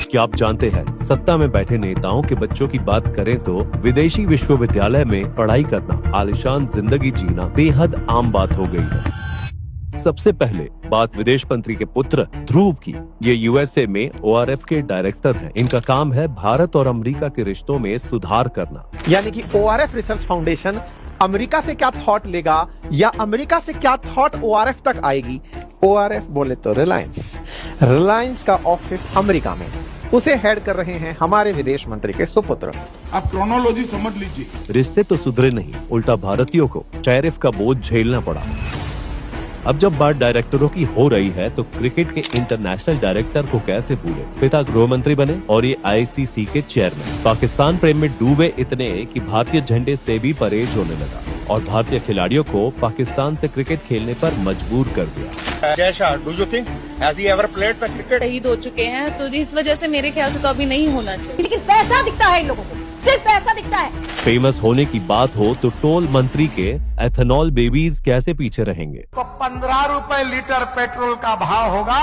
क्या आप जानते हैं, सत्ता में बैठे नेताओं के बच्चों की बात करें तो विदेशी विश्वविद्यालय में पढ़ाई करना, आलीशान जिंदगी जीना बेहद आम बात हो गई है। सबसे पहले बात विदेश मंत्री के पुत्र ध्रुव की। ये यूएसए में ORF के डायरेक्टर हैं। इनका काम है भारत और अमेरिका के रिश्तों में सुधार करना। यानी कि ORF रिसर्च फाउंडेशन अमेरिका से क्या थॉट लेगा या अमेरिका से क्या थॉट ORF तक आएगी। ORF बोले तो रिलायंस का ऑफिस अमेरिका में, उसे हेड कर रहे हैं हमारे विदेश मंत्री के सुपुत्र। आप क्रोनोलॉजी समझ लीजिए। रिश्ते तो सुधरे नहीं, उल्टा भारतीयों को टैरिफ का बोझ झेलना पड़ा। अब जब बात डायरेक्टरों की हो रही है तो क्रिकेट के इंटरनेशनल डायरेक्टर को कैसे भूले। पिता गृह मंत्री बने और ये ICC के चेयरमैन। पाकिस्तान प्रेम में डूबे इतने कि भारतीय झंडे से भी परहेज होने लगा और भारतीय खिलाड़ियों को पाकिस्तान से क्रिकेट खेलने पर मजबूर कर दिया। Jay Shah, do you think has he ever played the cricket? शहीद हो चुके हैं, तो इस वजह से मेरे ख्याल से तो अभी नहीं होना चाहिए। लेकिन पैसा दिखता है इन लोगों को, सिर्फ पैसा दिखता है। फेमस होने की बात हो तो टोल मंत्री के एथेनॉल बेबीज कैसे पीछे रहेंगे। तो 15 रुपए लीटर पेट्रोल का भाव होगा।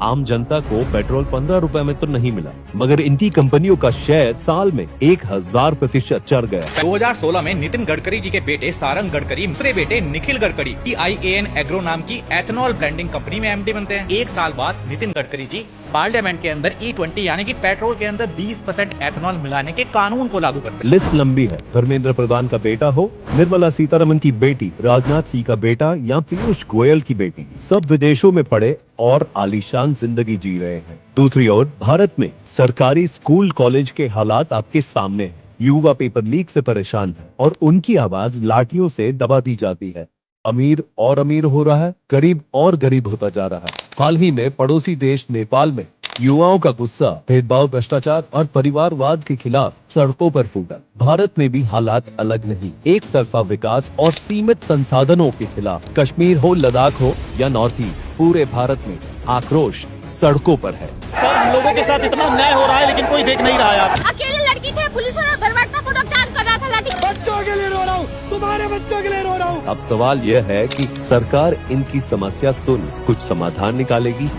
आम जनता को पेट्रोल 15 रुपए में तो नहीं मिला, मगर इनकी कंपनियों का शेयर साल में 1000% चढ़ गया। 2016 में नितिन गडकरी जी के बेटे सारंग गडकरी, दूसरे बेटे निखिल गडकरी TIAN एग्रो नाम की एथेनॉल ब्लेंडिंग कंपनी में MD बनते हैं। एक साल बाद नितिन गडकरी जी पार्लियामेंट के अंदर E20 यानी कि पेट्रोल के अंदर 20% एथेनॉल मिलाने के कानून को लागू करते हैं। लिस्ट लंबी है। धर्मेंद्र प्रधान का बेटा हो, निर्मला सीतारमन की बेटी, राजनाथ सिंह का बेटा या पीयूष गोयल की बेटी, सब विदेशों में पढ़े और आलीशान जिंदगी जी रहे हैं। दूसरी ओर भारत में सरकारी स्कूल कॉलेज के हालात आपके सामने हैं। युवा पेपर लीक से परेशान है और उनकी आवाज लाठियों से दबा दी जाती है। अमीर और अमीर हो रहा है, गरीब और गरीब होता जा रहा है। हाल ही में पड़ोसी देश नेपाल में युवाओं का गुस्सा भेदभाव, भ्रष्टाचार और परिवारवाद के खिलाफ सड़कों पर फूटा। भारत में भी हालात अलग नहीं। एक तरफा विकास और सीमित संसाधनों के खिलाफ, कश्मीर हो, लद्दाख हो या नॉर्थ ईस्ट, पूरे भारत में आक्रोश सड़कों पर है। सर, हम लोगों के साथ इतना अन्याय हो रहा है लेकिन कोई देख नहीं रहा है। अकेले लड़की थे, पुलिस वाला बर्बाद का फोटो चार्ज कर रहा था लाठी। बच्चों के लिए रो रहा हूँ, तुम्हारे बच्चों के लिए रो रहा हूँ। अब सवाल यह है कि सरकार इनकी समस्या सुन कुछ समाधान निकालेगी।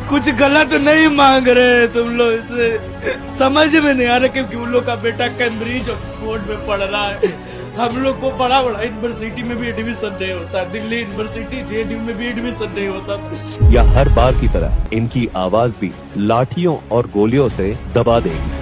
कुछ गलत नहीं मांग रहे तुम लोग, इसे समझ में नहीं आ रहा क्योंकि उन लोग का बेटा कैम्ब्रिज ऑक्सफोर्ड में पढ़ रहा है। हम लोग को बड़ा यूनिवर्सिटी में भी एडमिशन नहीं होता, दिल्ली यूनिवर्सिटी JNU में भी एडमिशन नहीं होता। या हर बार की तरह इनकी आवाज भी लाठियों और गोलियों से दबा देगी।